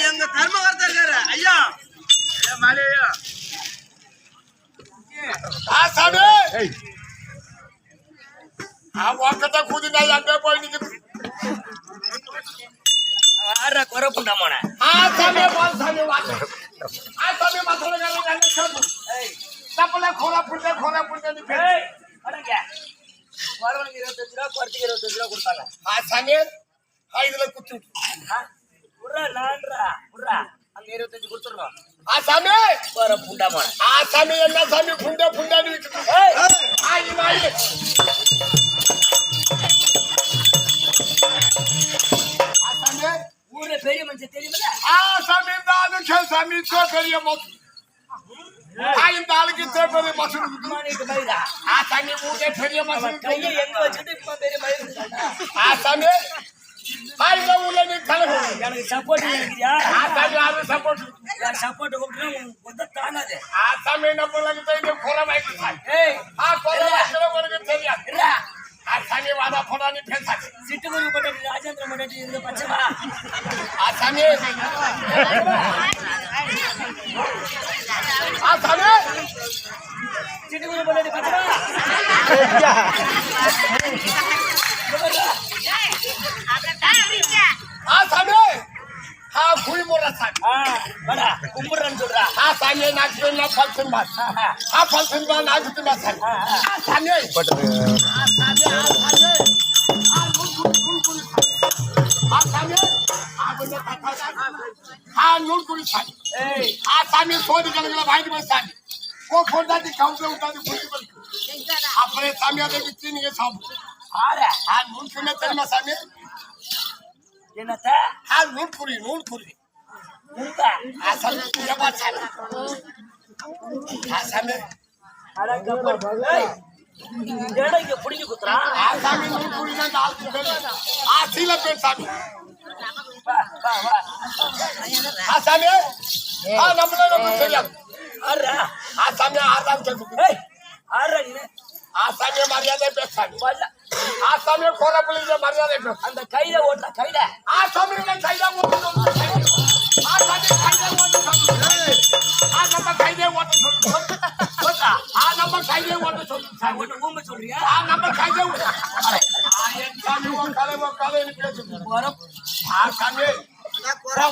எங்க தர்மகர்த்தா இருக்காரு ஐயா மலையா சாமி ஒக்கத்தை கூதினா எங்க போய் நிக்குது ஆற குறை புண்டாமோன சாமி சாமி சாமி மசோட தப்பல கோலா புண்டை அடங்க வரவனுக்கு 25 ரூபா குறைச்சிக்கு 25 ரூபா கொடுத்தாங்க சாமி இதுல குத்து விட்றா நான்றா விட்றா அங்க 25 கொடுத்துருவோம் சாமி வர புண்டாமோன சாமி என்ன சாமி புண்டான்னு விட்டு சாமி ஊர்ல பெரிய மனுஷன் தெரியுமில்ல சாமி இந்த ஆளுக்கு சாமி பெரிய மோசம் இந்த ஆளுக்கு பெரிய மசூர் சாமி ஊரே பெரிய மசூர் கையை எங்க வச்சுட்டு இப்ப பெரிய மயிர் சாமி உள்ள நீ கலகு எனக்கு சப்போர்ட் இருக்கிறியா சாமி சப்போர்ட் சப்போர்ட் கொடுத்தா தானாது சாமி நம்மளுக்கு கொலை வாய்ப்பு கொலை உனக்கு தெரியாது சாமி வாடா போடான்னு பேசாது சிட்டுக்குரு பட்டாட்டி ராஜேந்திர பட்டாட்டி இந்த பச்சைவா சாமி சாமி சிட்டுக்குரு பட்டாட்டி பச்சைவா சாமி குழி போடுற சாமி கும்பிடுறேன்னு சொல்றா சாமி நாக்கு பல்சன் பாஸ் பல்சன் பா நாக்கு பாஸ் சாமி நூல்குடி சாமி சாமி சோதி கணக்குல வாங்கிட்டு போய் சாமி பொண்டாட்டி கவுண்ட்ல விட்டாது அப்புறம் சாமி அதை விட்டு நீங்க சாப்பிடு நூல்குமே தெரியுமா சாமி என்னத்த நூல்குடி புடிங்க குத்துறா சாமி நூல்குடி சீல பேர் சாமி சாமி நம்மள தெரியாது சாமி ஆறாம் சாமியை மரியாதை பேசாமி சாமியை கோர பிள்ளைங்க மரியாதை பேச அந்த கையில ஓட்ட கையில சாமி கையில ஓட்டு நம்ம கையிலே ஓட்ட சொல்லு நம்ம கையிலே ஓட்ட சொல்லு ஊமை சொல்றியா நம்ம கையிலே சாமி கலை பேசு சாமி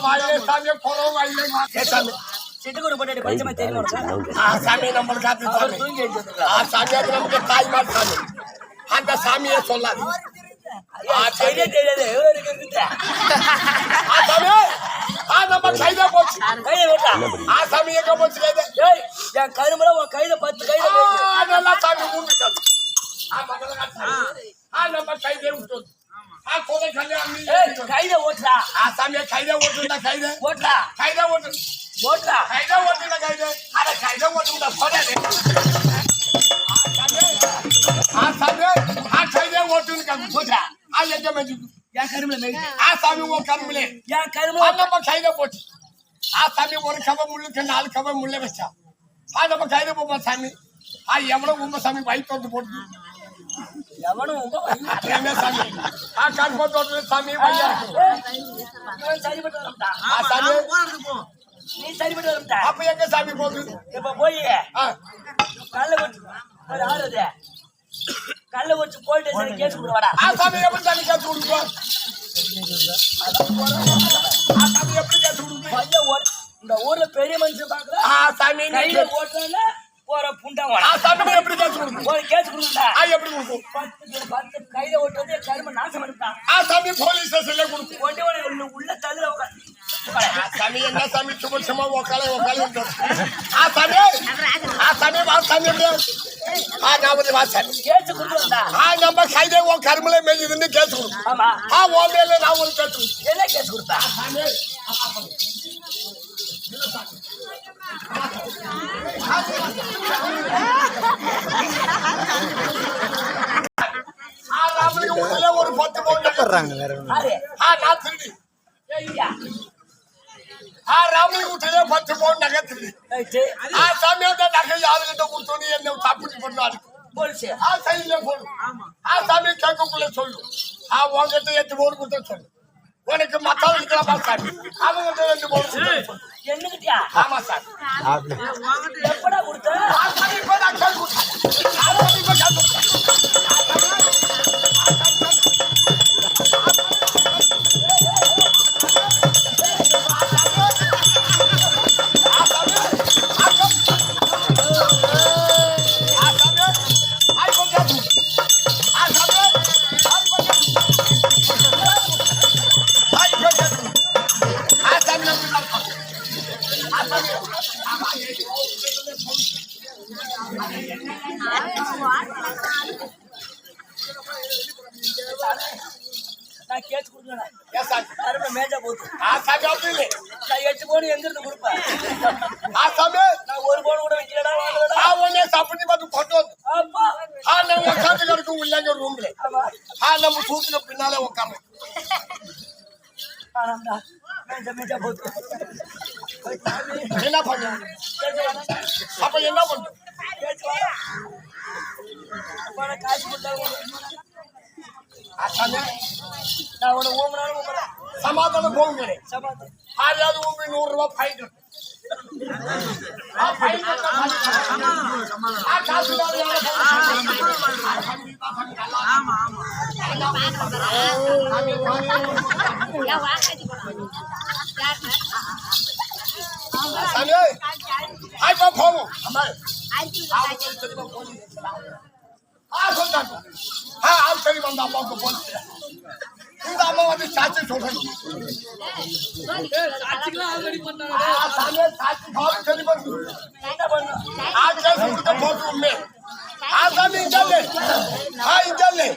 வாயிலே சாமி குறவு வாயிலே சாமி சிட்டுக்குரு பட்டாடி பச்சை தெரியுமா சாமி நம்மளுக்கு சாமி அது நமக்கு தாய்மார் சாமி அந்த சாமியை சொல்லாது தெரியாது நம்ம கையில போச்சு சாமி எங்க போச்சு என் கரும்புல உன் கையில 10 கையில அதெல்லாம் சாமி மூண்டுட்டாங்க நம்ம கையில விட்டு கையில ஓட்டுறா சாமியை கையில ஓட்டுடா கையில ஓட்டுறா கையில ஓட்டு ஓட்டுறா கையில ஓட்டுடா கையில அட கையில ஓட்டுடா போடாது கையில ஓட்டுன்னு போட்டா எங்க மேஜி என் கரும்புல மேய்க்கு சாமி உன் கரும்புல என் கரும்புல நம்ம கையில போச்சு சாமி ஒரு கவை முள்ளுக்கு 4 கவை முள்ள வச்சா நம்ம கையில போப்பா சாமி எவ்வளவு உண்மை சாமி வயிற்று வந்து போட்டு எவனும் உங்க வழி. அப்புறம் என்ன சாமி கருப்ப தோட்டத்துல சாமி பையா இவன் சரிபட்டு வரட்டா. சாமி நீ சரிபட்டு வரட்டா. அப்ப எங்க சாமி போகுது இப்ப போய் ஆ, கல்ல வச்சு ஒரு ஆறுது கல்ல வச்சு போயிட்டு சரி கேஸ் கொடுவாடா. சாமி எப்படி சாமி கேட்டு கொடுப்போம் சாமி எப்படி கேட்டு கொடுப்போம் பையன் இந்த ஊர்ல பெரிய மனுஷன் பாக்குற சாமி கையில ஓட்டுறாங்க போற புண்டா சாமி எப்படி கேட்டு கொடுப்போம் ஒரு கேஸ் கொடுத்தா எப்படி கொடுப்போம் 10 கையில ஓட்டுறது கரும நாசம் பண்ணிட்டான். சாமி போலீஸ் ஸ்டேஷன்ல கொடுப்போம் கொண்டு உள்ள தள்ளுல சாமி என்ன சாமி சும்மா உக்காலே சாமி சாமி வா சாமி எப்படி வா சாமி கேஸ் கொடுத்துருந்தா. நம்ம கைதே உன் கருமலை மேய்ஞ்சுதுன்னு கேட்டு கொடுக்கும் ஆமா உன் மேல நான் ஒரு கேட்டு என்ன கேஸ் கொடுத்தா. ஒரு 10 பவுன் நான் திருடி ராமலி வீட்டுல 10 பவுன் நகை திருடி சாமி அந்த நகை யாருக்கிட்ட கொடுத்தோன்னு என்ன தப்பிச்சு பண்ணாரு போலீஸ் சைட்ல போடும் சாமி கேட்கக்குள்ள சொல்லு உங்ககிட்ட 8 பவுன் கொடுத்த சொல்லு உனக்கு மத்தாள் இருக்கலாம் சாமி அவங்க 2 பவுன் சொல்லு என்னகிட்டயா. ஆமா சார் எப்படா கொடுத்த இப்ப நான் கேட்டு கொடுத்தேன் நான் கேஸ் கொடுக்கணும். Yes, sir. கரும மேஜா போகுது. சாமி அப்படி இல்லை நான் 8 பவுன் எங்க இருந்து கொடுப்பேன். சாமி நான் 1 பவுன் கூட வைக்கலடா வாங்கலடா. உடனே சாப்பிட்டு பார்த்து கொண்டு வந்து அப்பா நம்ம உட்காந்து கிடக்கும் இல்லைங்க ரூம்ல ஆமா நம்ம சூட்டுல பின்னாலே உட்காந்து ஆனாம்டா மேஜா போகுது. என்ன பண்ண அப்ப என்ன பண்ண காசு கொடுத்தாலும் சாமி நான் உன ஊமனாலும் ஊமறேன். சமாதானம் போகுங்க சமாதி ஆறாவது ஊம்பி 100 ரூபாய் ஃபைன் போவோம் சொல்றாங்க சரி வந்த அம்மாவுக்கு போன் இந்த அம்மா வந்து சாட்சி சொல்றாங்க போட்டு உண்மை ஆசாமி இங்கல்லே இங்கல்லே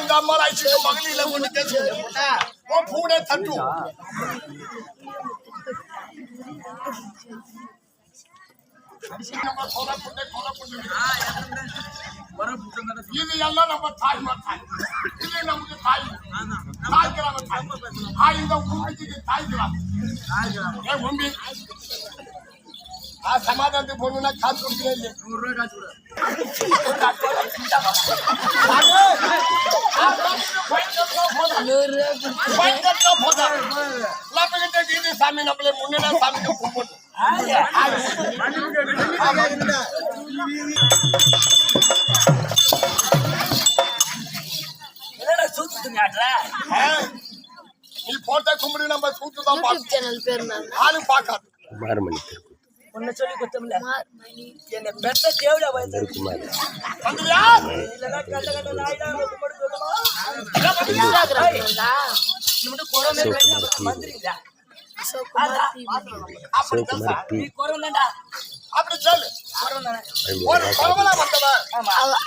இந்த அம்மா ஐசி மகளில ஒண்ணு கேச்சு பூனே தட்டு இது எல்லாம் நம்ம தாய்மார் தாய் இது நமக்கு தாய் தாய்க்கிறாங்க தாய் இந்த உண்மைக்கு தாய்க்கிறாங்க ஏன் உண்மை சமாதானத்துக்கு போகணும்னா காசு கொடுக்கவே இல்லை 100 ரூபாய் காசு சாமி நம்மளே முன்னா சாமிக்கு கூப்பிடணும் நீ போட்ட கும்பிடு நம்ம சூத்துதான் ஆளும் பார்க்காது ஒன்னு சொல்லி குத்தமில்ல என்ன பெத்த தேவையா வயசு இல்லைன்னா கண்ட கண்ட நாயிடா கும்பிடு சொல்லுமா மந்திரிங்களா அப்படி சொல்லு ஒரு பரவலா வந்தவன்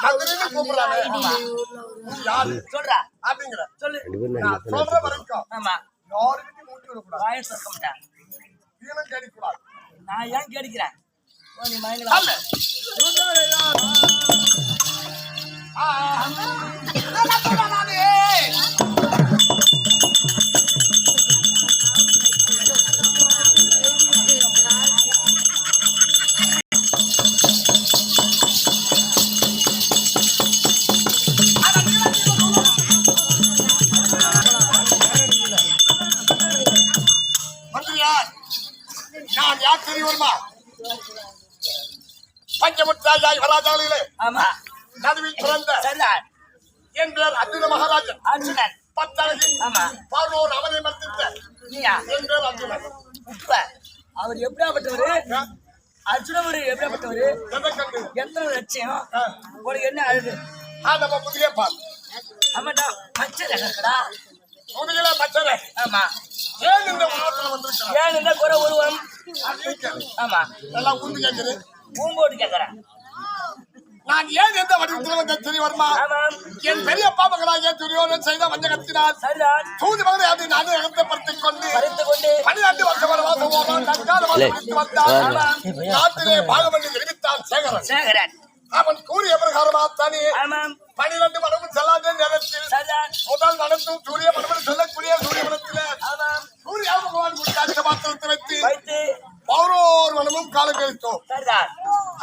மந்திரின்னு கூப்பிடுறாங்க சொல்றா அப்படிங்கிற சொல்லு சொல்ற வரைக்கும் ஆமா யாருக்கிட்டையும் ஊட்டி விடக்கூடாது வாயை திறக்க மாட்டேன் வீணும் கேட்கக்கூடாது நான் ஏன் கேட்கிறேன் நீ மயங்கலா நான் யார் தெரியுமா? பஞ்சமுத்தாய் வராஜாளிகளே ஆமா நடுவில் பிறந்த சரிதான் என் பேர் அர்ஜுன மகாராஜன். அர்ஜுனன் பத்தழகி ஆமா பார்வோர் அவனை மறுத்த நீயா என் பேர் அர்ஜுனன். உப்ப அவர் எப்படியாப்பட்டவரு அர்ஜுனவர் எப்படியாப்பட்டவரு எதை கண்டு எத்தனை லட்சியம் உனக்கு என்ன அழுது நம்ம புதிய பால் ஆமாடா மச்சல இருக்கடா புதிய மச்சரே ஆமா ஏன் இந்த உலகத்துல வந்திருக்கான்? ஏன் என்ன குறை ஒருவன் ஆமா எல்லாம் உண்டு கேட்குது. பூம்போட்டு கேக்குறேன் நான் ஏன் எந்த வடிவத்தில் வந்த தெரியுமா? ஆமாம் என் பெரிய பாப்பங்களாகிய துரியோதனன் செய்த வஞ்ச கத்தினார் சரிதான் தூது மகனை அப்படி நான் இடத்தை படுத்திக் கொண்டு பறித்துக் கொண்டு 12 வருஷம் வாசம் போவான் தற்காலமாக பிடித்து வந்தான். நாட்டிலே பாகமன்றி தெரிவித்தான் சேகரன். சேகரன் அவன் கூறிய பிரகாரமாத்தானே ஆமாம் 12 மடமும் செல்லாத நேரத்தில் சரிதான் முதல் மனத்தும் சூரிய மனமும் சொல்லக்கூடிய சூரிய மனத்தில் ஆமாம் சூரிய பகவான் முடிக்காட்சி பாத்திரத்தை வைத்து வைத்து பௌரோர் மனமும் காலம் கழித்தோம். சரிதான்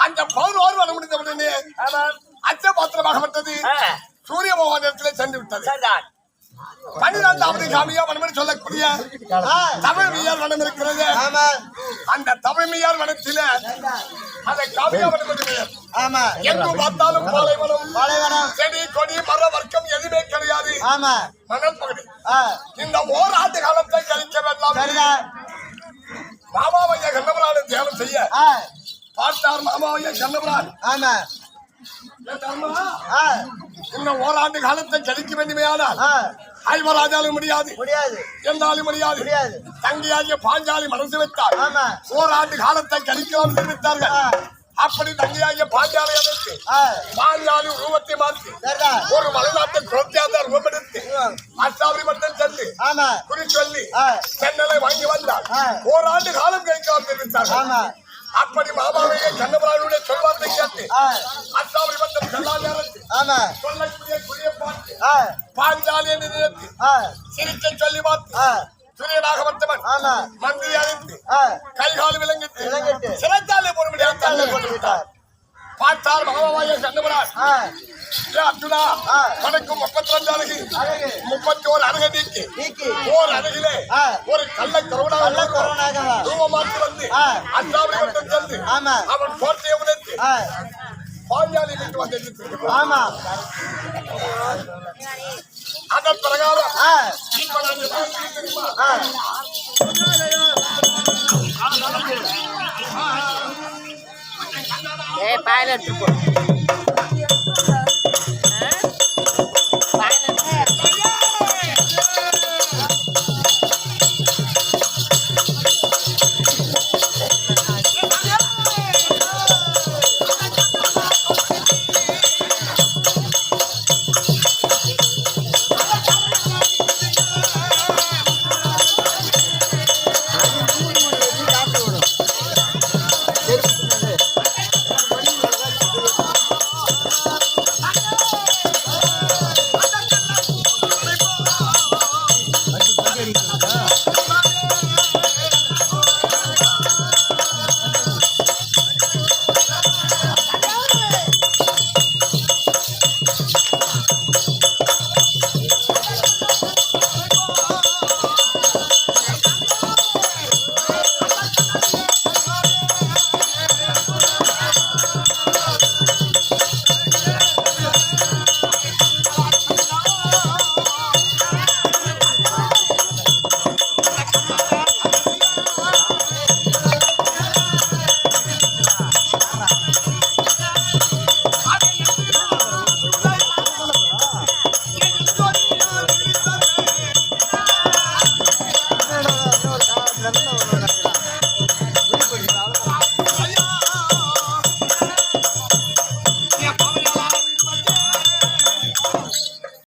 அந்த பௌரோர் மனம் முடிந்த உடனே ஆமாம் அச்ச பாத்திரமாகப்பட்டது சூரிய பகவான் இடத்திலே சென்று விட்டது. சரிதான் 12வது காமியா மனம் சொல்லக்கூடிய தமிழ் மீயார் மனம் இருக்கிறது. அந்த தமிழ் மீயார் மனத்தில அந்த காமியா மனம் எங்கு பார்த்தாலும் பாலைவனம் செடி கொடி மர வர்க்கம் எதுவுமே கிடையாது. மணல் பகுதி இந்த ஓராண்டு காலத்தை கழிக்க வேண்டாம். மாமாவைய கண்ணபுரானை தியானம் செய்ய பார்த்தார். மாமாவைய கண்ணபுரான் இன்னும் ஓராண்டு காலத்தை கழிக்க வேண்டுமையானால் ஐவராஜாலும் முடியாது என்றாலும் முடியாது. தங்கியாகிய பாஞ்சாலி மனசு வைத்தார். ஓராண்டு காலத்தை கழிக்கலாம் தெரிவித்தார்கள். அப்படி தங்கியாகிய பாஞ்சாலி அமைத்து பாஞ்சாலி உருவத்தை மாற்றி ஒரு மலைநாட்டை குழந்தையாக உருவெடுத்து அஷ்டாபுரி மட்டம் சென்று குறி சொல்லி சென்னலை வாங்கி வந்தார். ஓராண்டு காலம் கழிக்கலாம் தெரிவித்தார்கள். அப்படி மாமாவையே கண்ணபுரானுடைய சொல்வார்த்தை கேட்டு அஷ்டாபுரி மட்டம் செல்லா நேரத்தில் சொல்லக்கூடிய குறிய பார்த்து பாஞ்சாலி என்று நினைத்து சிரிக்கை சொல்லி பார்த்து சூரியனாக வந்தவன் மந்திரி அழைத்து கைகால் விளங்கிட்டு சிறைச்சாலை போடும்படியாக பார்த்தார். மாமாவாய கண்ணபுரான் அர்ஜுனா கணக்கும் 32 அழகு 31 அழகை நீக்கி ஓர் அழகிலே ஒரு கள்ள கருவனாக ரூபமாற்றி வந்து அஷ்டாபுரி மட்டம் சென்று அவன் கோட்டையை உடைத்து பாஞ்சாலி விட்டு வந்து அதன் பிரகாரம் பாயில எடுத்து போ.